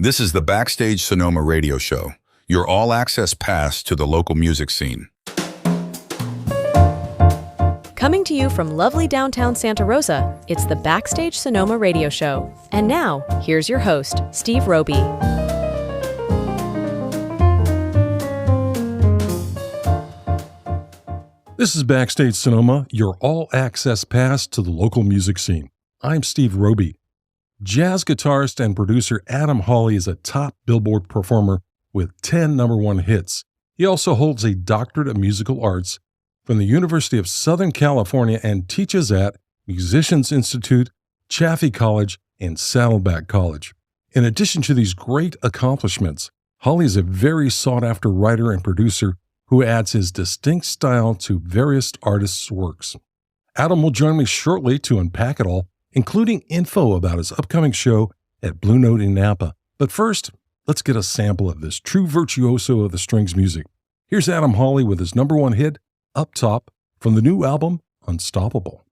This is the Backstage Sonoma radio show, your all-access pass to the local music scene. Coming to you from lovely downtown Santa Rosa, it's the Backstage Sonoma radio show. And now, here's your host, Steve Roby. This is Backstage Sonoma, your all-access pass to the local music scene. I'm Steve Roby. Jazz guitarist and producer Adam Hawley is a top Billboard performer with 10 number one hits. He also holds a doctorate of musical arts from the University of Southern California and teaches at Musicians Institute, Chaffey College, and Saddleback College. In addition to these great accomplishments, Hawley is a very sought-after writer and producer who adds his distinct style to various artists' works. Adam will join me shortly to unpack it all, including info about his upcoming show at Blue Note in Napa. But first, let's get a sample of this true virtuoso of the strings music. Here's Adam Hawley with his number one hit, Up Top, from the new album, Unstoppable.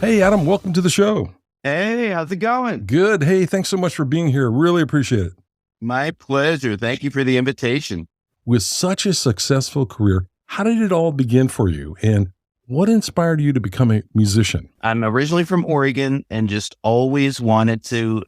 Hey, Adam, welcome to the show. Hey, how's it going? Good. Hey, thanks so much for being here. Really appreciate it. My pleasure. Thank you for the invitation. With such a successful career, how did it all begin for you? And what inspired you to become a musician? I'm originally from Oregon and just always wanted to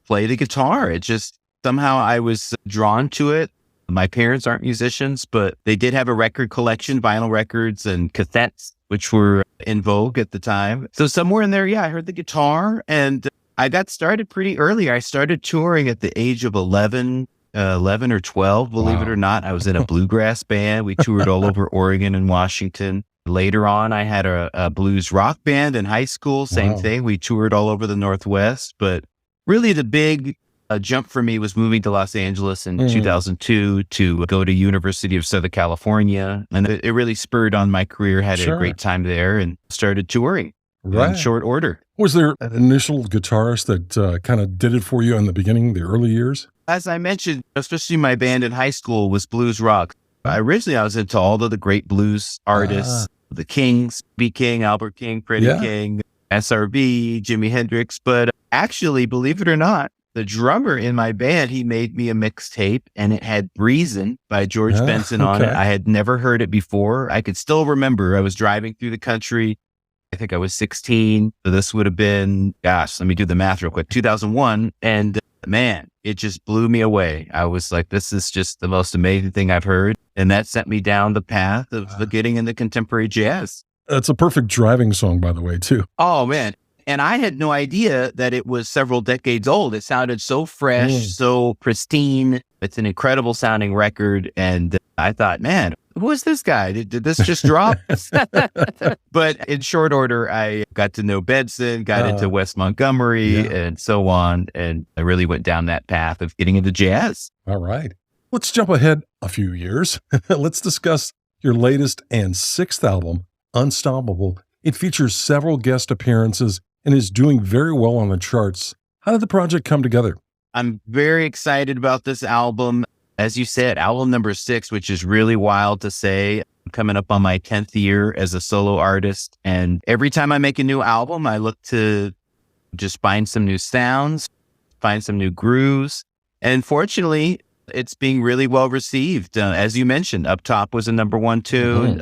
play the guitar. It just, somehow I was drawn to it. My parents aren't musicians, but they did have a record collection, vinyl records and cassettes, which were in vogue at the time. So somewhere in there, I heard the guitar and I got started pretty early. I started touring at the age of 11 or 12, believe it or not. I was in a bluegrass band. We toured all over Oregon and Washington. Later on, I had a blues rock band in high school. Same thing. We toured all over the Northwest. But really the big jump for me was moving to Los Angeles in 2002 to go to University of Southern California. And it really spurred on my career, had a great time there and started touring in short order. Was there an initial guitarist that kind of did it for you in the beginning, the early years? As I mentioned, especially my band in high school was blues rock. Originally, I was into all of the great blues artists, the Kings, B. King, Albert King, Freddie King, SRV, Jimi Hendrix. But actually, believe it or not, the drummer in my band, he made me a mixtape and it had Breezin' by George Benson on it. I had never heard it before. I could still remember I was driving through the country. I think I was 16. So this would have been, let me do the math real quick, 2001. And man, it just blew me away. I was like, this is just the most amazing thing I've heard. And that sent me down the path of getting into contemporary jazz. That's a perfect driving song, by the way, too. Oh, man. And I had no idea that it was several decades old. It sounded so fresh, so pristine. It's an incredible sounding record. And I thought, man, who is this guy? Did this just drop? But in short order, I got to know Benson, got into Wes Montgomery and so on. And I really went down that path of getting into jazz. All right. Let's jump ahead a few years. Let's discuss your latest and sixth album, Unstoppable. It features several guest appearances and is doing very well on the charts. How did the project come together? I'm very excited about this album. As you said, album number 6, which is really wild to say. I'm coming up on my 10th year as a solo artist. And every time I make a new album, I look to just find some new sounds, find some new grooves. And fortunately, it's being really well received. As you mentioned, Up Top was a number one tune.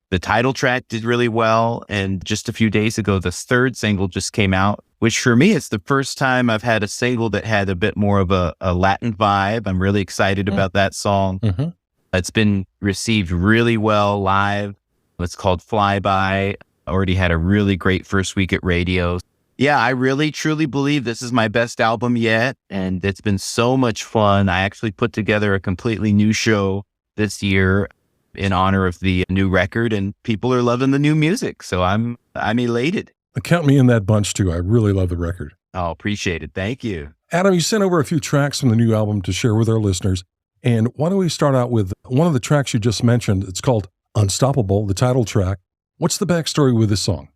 The title track did really well. And just a few days ago, the third single just came out, which for me, it's the first time I've had a single that had a bit more of a Latin vibe. I'm really excited about that song. Mm-hmm. It's been received really well live. It's called Flyby. Already had a really great first week at radio. Yeah, I really, truly believe this is my best album yet. And it's been so much fun. I actually put together a completely new show this year in honor of the new record, and people are loving the new music. So I'm elated. Count me in that bunch too. I really love the record. Oh, appreciate it. Thank you. Adam, you sent over a few tracks from the new album to share with our listeners. And why don't we start out with one of the tracks you just mentioned? It's called Unstoppable, the title track. What's the backstory with this song?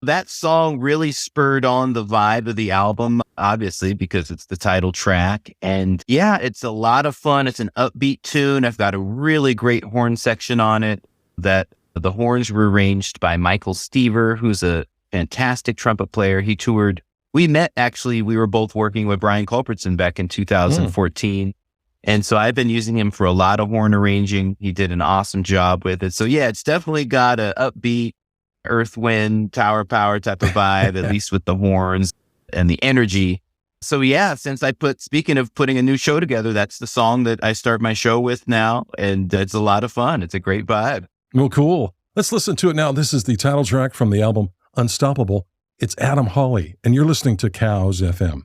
That song really spurred on the vibe of the album, obviously, because it's the title track. And yeah, it's a lot of fun. It's an upbeat tune. I've got a really great horn section on it that the horns were arranged by Michael Stever, who's a fantastic trumpet player. He toured. We met, actually, we were both working with Brian Culbertson back in 2014. And so I've been using him for a lot of horn arranging. He did an awesome job with it. So yeah, it's definitely got a upbeat, earth, wind, tower power type of vibe, at least with the horns and the energy. So yeah, speaking of putting a new show together, that's the song that I start my show with now. And it's a lot of fun. It's a great vibe. Well, cool. Let's listen to it now. This is the title track from the album Unstoppable. It's Adam Hawley, and you're listening to Cows FM.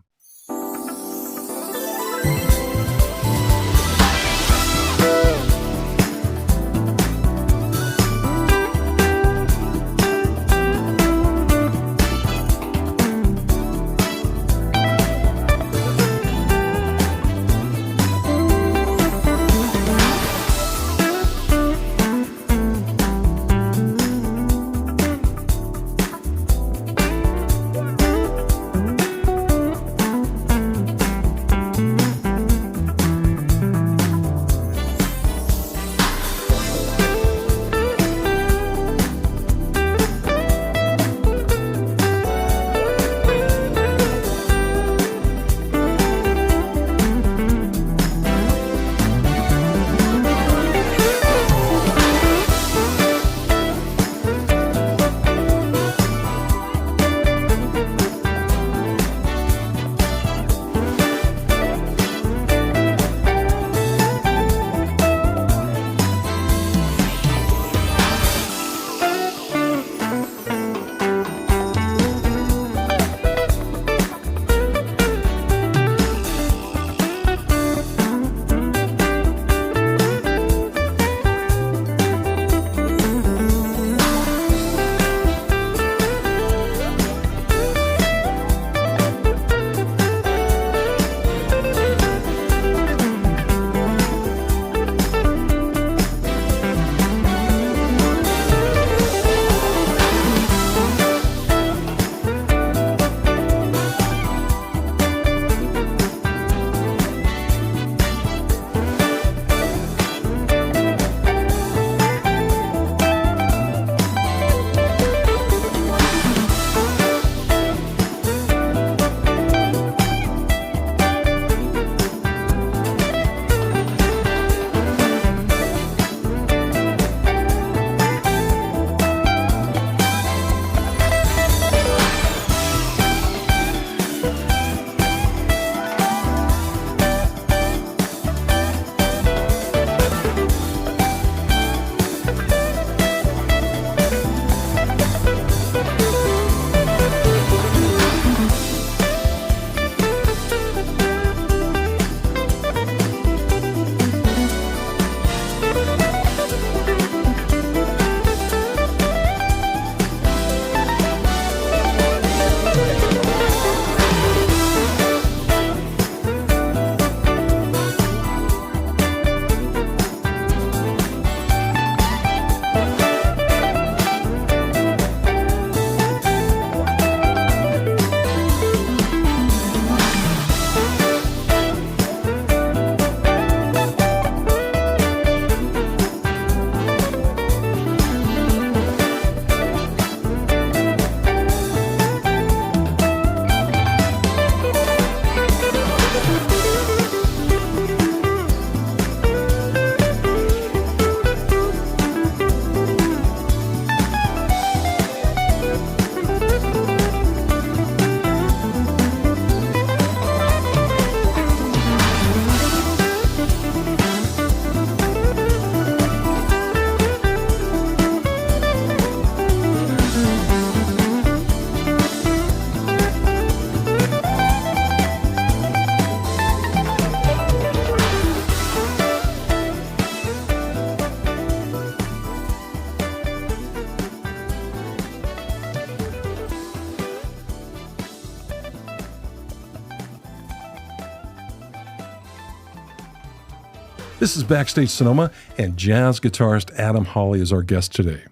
This is Backstage Sonoma, and jazz guitarist Adam Hawley is our guest today.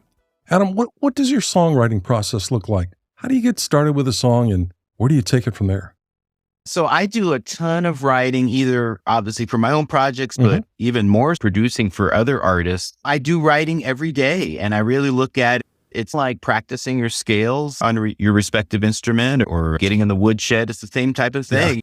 Adam, what does your songwriting process look like? How do you get started with a song, and where do you take it from there? So I do a ton of writing, either obviously for my own projects, but even more producing for other artists. I do writing every day, and I really look at it. It's like practicing your scales on your respective instrument or getting in the woodshed. It's the same type of thing. Yeah.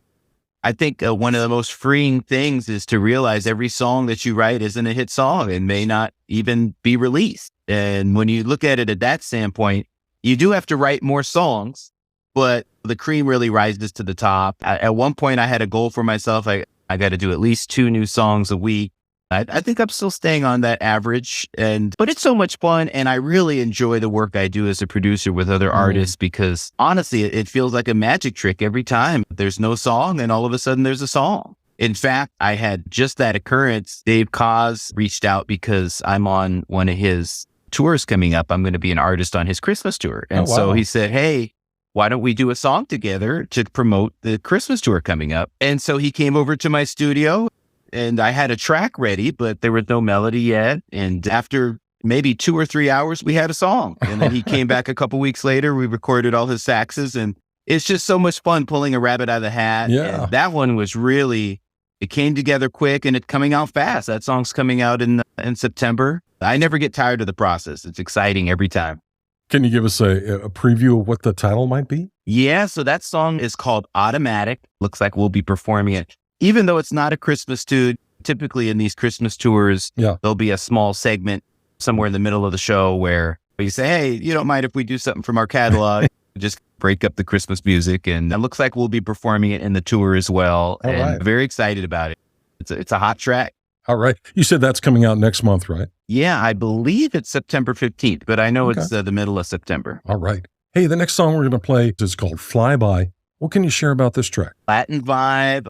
I think one of the most freeing things is to realize every song that you write isn't a hit song and may not even be released. And when you look at it at that standpoint, you do have to write more songs, but the cream really rises to the top. At one point, I had a goal for myself. I got to do at least 2 new songs a week. I think I'm still staying on that average, but it's so much fun. And I really enjoy the work I do as a producer with other artists because honestly, it feels like a magic trick every time. There's no song and all of a sudden there's a song. In fact, I had just that occurrence. Dave Koz reached out because I'm on one of his tours coming up. I'm going to be an artist on his Christmas tour. And so he said, hey, why don't we do a song together to promote the Christmas tour coming up? And so he came over to my studio and I had a track ready, but there was no melody yet. And after maybe 2 or 3 hours, we had a song. And then he came back a couple weeks later. We recorded all his saxes, and it's just so much fun pulling a rabbit out of the hat. Yeah. And that one was really, it came together quick and it's coming out fast. That song's coming out in September. I never get tired of the process. It's exciting every time. Can you give us a preview of what the title might be? Yeah, so that song is called Automatic. Looks like we'll be performing it. Even though it's not a Christmas tune, typically in these Christmas tours, there'll be a small segment somewhere in the middle of the show where you say, hey, you don't mind if we do something from our catalog? Just break up the Christmas music. And it looks like we'll be performing it in the tour as well. And very excited about it. It's a hot track. All right. You said that's coming out next month, right? Yeah, I believe it's September 15th, but I know it's the middle of September. All right. Hey, the next song we're going to play is called Flyby. What can you share about this track? Latin vibe.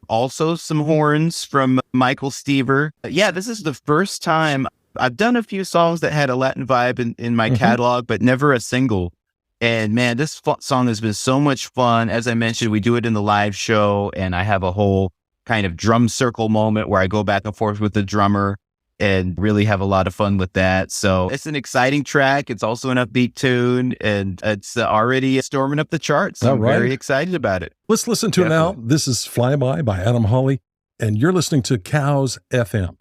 Also some horns from Michael Stever. Yeah, this is the first time I've done a few songs that had a Latin vibe in my catalog, but never a single. And man, this song has been so much fun. As I mentioned, we do it in the live show, and I have a whole kind of drum circle moment where I go back and forth with the drummer and really have a lot of fun with that. So it's an exciting track. It's also an upbeat tune, and it's already storming up the charts. I'm very excited about it. Let's listen to it now. This is Flyby by Adam Hawley, and you're listening to Cows FM.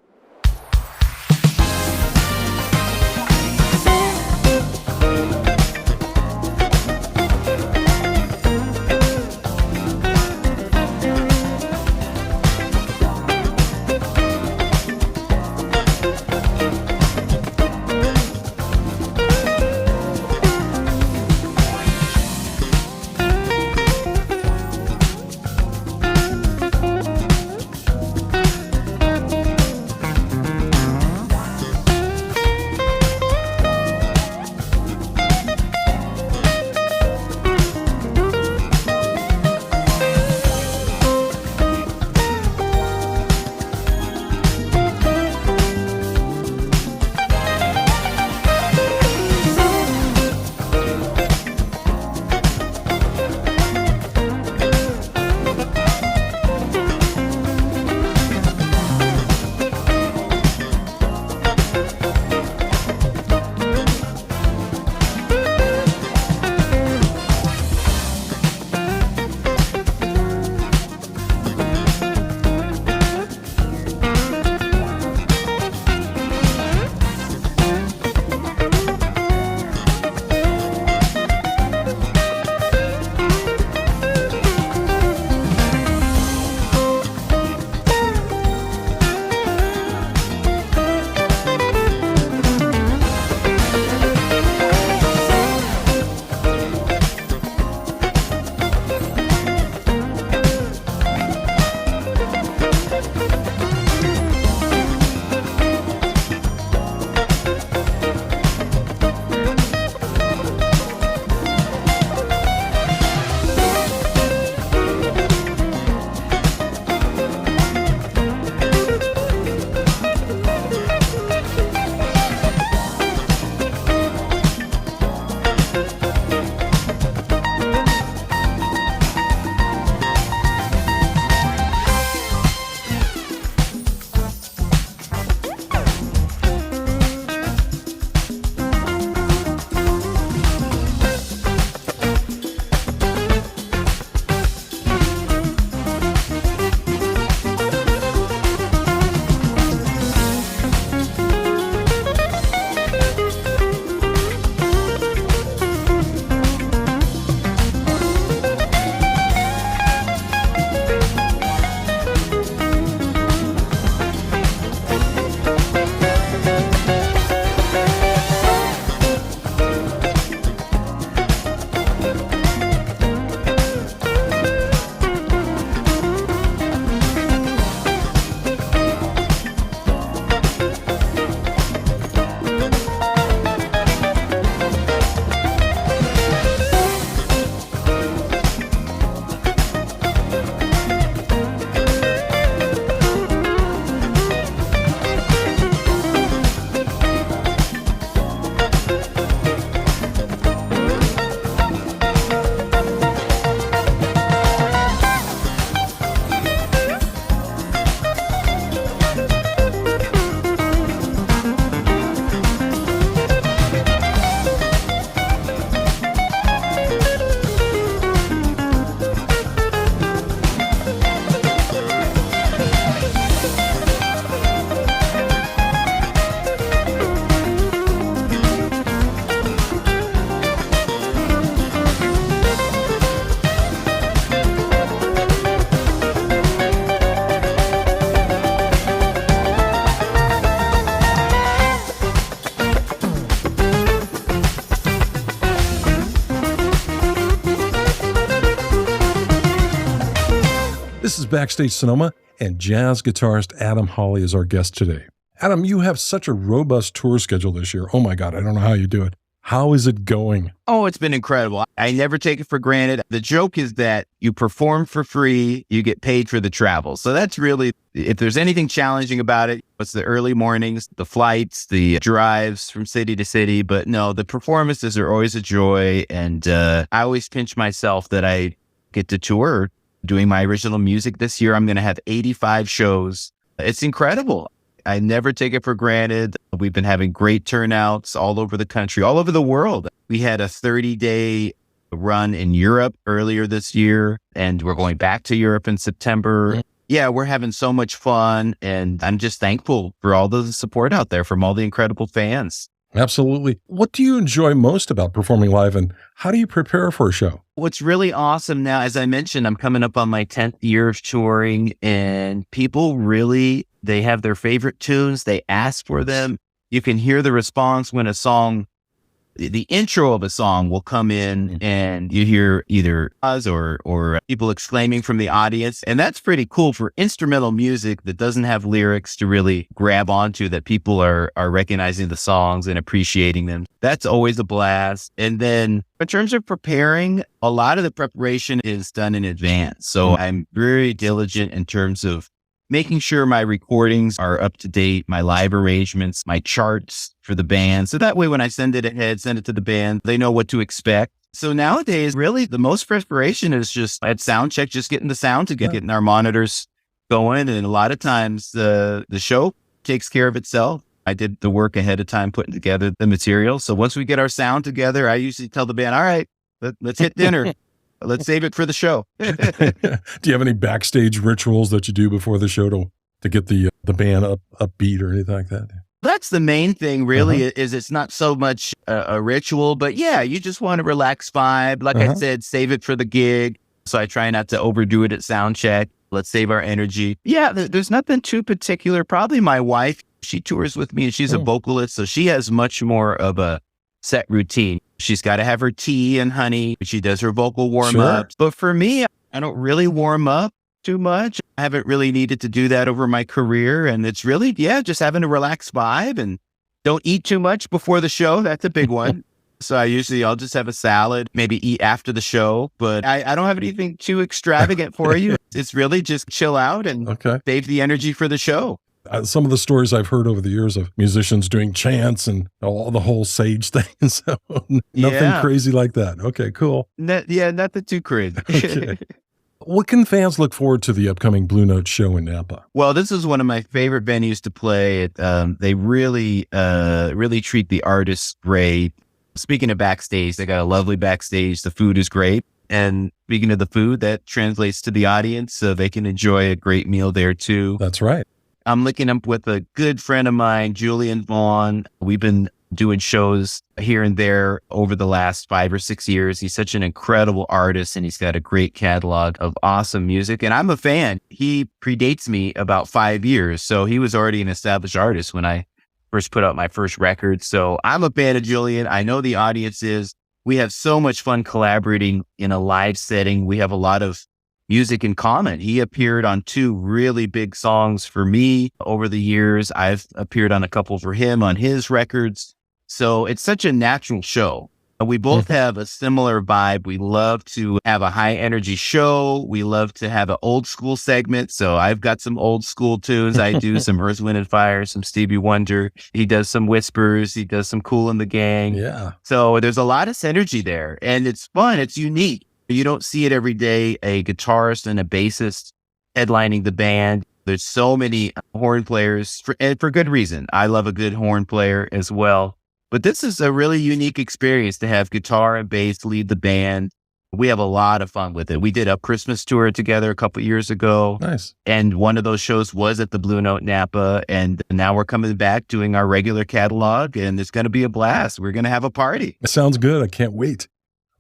Backstage Sonoma, and jazz guitarist Adam Hawley is our guest today. Adam, you have such a robust tour schedule this year. Oh my God, I don't know how you do it. How is it going? Oh, it's been incredible. I never take it for granted. The joke is that you perform for free, you get paid for the travel. So that's really, if there's anything challenging about it, it's the early mornings, the flights, the drives from city to city. But no, the performances are always a joy. And I always pinch myself that I get to tour doing my original music. This year, I'm going to have 85 shows. It's incredible. I never take it for granted. We've been having great turnouts all over the country, all over the world. We had a 30-day run in Europe earlier this year, and we're going back to Europe in September. Yeah, we're having so much fun, and I'm just thankful for all the support out there from all the incredible fans. Absolutely. What do you enjoy most about performing live, and how do you prepare for a show? What's really awesome now, as I mentioned, I'm coming up on my 10th year of touring, and people really, they have their favorite tunes. They ask for them. You can hear the response when a song, the intro of a song will come in and you hear either us or people exclaiming from the audience. And that's pretty cool for instrumental music that doesn't have lyrics to really grab onto, that people are recognizing the songs and appreciating them. That's always a blast. And then in terms of preparing, a lot of the preparation is done in advance. So I'm very diligent in terms of making sure my recordings are up to date, my live arrangements, my charts for the band. So that way, when I send it ahead, send it to the band, they know what to expect. So nowadays, really, the most preparation is just at sound check, just getting the sound together, getting our monitors going. And a lot of times the show takes care of itself. I did the work ahead of time, putting together the material. So once we get our sound together, I usually tell the band, all right, let's hit dinner. Let's save it for the show. Do you have any backstage rituals that you do before the show to get the band upbeat or anything like that? That's the main thing, really, is it's not so much a ritual, but yeah, you just want a relaxed vibe. Like I said, save it for the gig. So I try not to overdo it at sound check. Let's save our energy. Yeah, there's nothing too particular. Probably my wife, she tours with me and she's a vocalist, so she has much more of a set routine. She's got to have her tea and honey. She does her vocal warm-ups. But for me, I don't really warm up too much. I haven't really needed to do that over my career. And it's really, just having a relaxed vibe, and don't eat too much before the show. That's a big one. So I'll just have a salad, maybe eat after the show. But I don't have anything too extravagant for you. It's really just chill out and save the energy for the show. Some of the stories I've heard over the years of musicians doing chants and all the whole sage thing. So nothing crazy like that. Okay, cool. Nothing too crazy. Okay. What can fans look forward to the upcoming Blue Note show in Napa? Well, this is one of my favorite venues to play. They really treat the artists great. Speaking of backstage, they got a lovely backstage. The food is great. And speaking of the food, that translates to the audience, so they can enjoy a great meal there too. That's right. I'm linking up with a good friend of mine, Julian Vaughn. We've been doing shows here and there over the last 5 or 6 years. He's such an incredible artist, and he's got a great catalog of awesome music. And I'm a fan. He predates me about 5 years. So he was already an established artist when I first put out my first record. So I'm a fan of Julian. I know the audience is. We have so much fun collaborating in a live setting. We have a lot of music in common. He appeared on 2 really big songs for me over the years. I've appeared on a couple for him on his records. So it's such a natural show. We both have a similar vibe. We love to have a high energy show. We love to have an old school segment. So I've got some old school tunes. I do some Earth, Wind and Fire, some Stevie Wonder. He does some Whispers. He does some Kool and the Gang. Yeah. So there's a lot of synergy there, and it's fun. It's unique. You don't see it every day, a guitarist and a bassist headlining the band. There's so many horn players, and for good reason. I love a good horn player as well. But this is a really unique experience to have guitar and bass lead the band. We have a lot of fun with it. We did a Christmas tour together a couple years ago. Nice. And one of those shows was at the Blue Note Napa. And now we're coming back doing our regular catalog, and it's going to be a blast. We're going to have a party. It sounds good. I can't wait.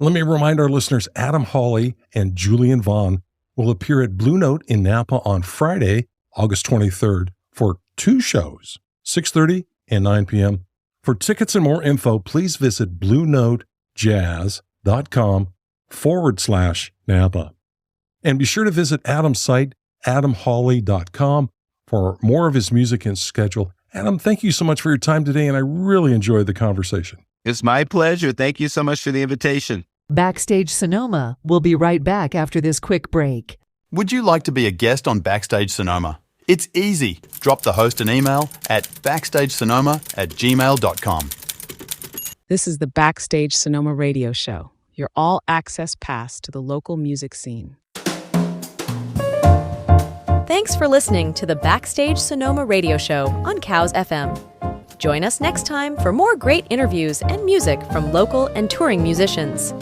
Let me remind our listeners, Adam Hawley and Julian Vaughn will appear at Blue Note in Napa on Friday, August 23rd for 2 shows, 6:30 and 9 p.m. For tickets and more info, please visit bluenotejazz.com/Napa. And be sure to visit Adam's site, adamhawley.com for more of his music and schedule. Adam, thank you so much for your time today, and I really enjoyed the conversation. It's my pleasure. Thank you so much for the invitation. Backstage Sonoma will be right back after this quick break. Would you like to be a guest on Backstage Sonoma? It's easy. Drop the host an email at backstagesonoma@gmail.com. This is the Backstage Sonoma radio show, your all-access pass to the local music scene. Thanks for listening to the Backstage Sonoma radio show on Cows FM. Join us next time for more great interviews and music from local and touring musicians.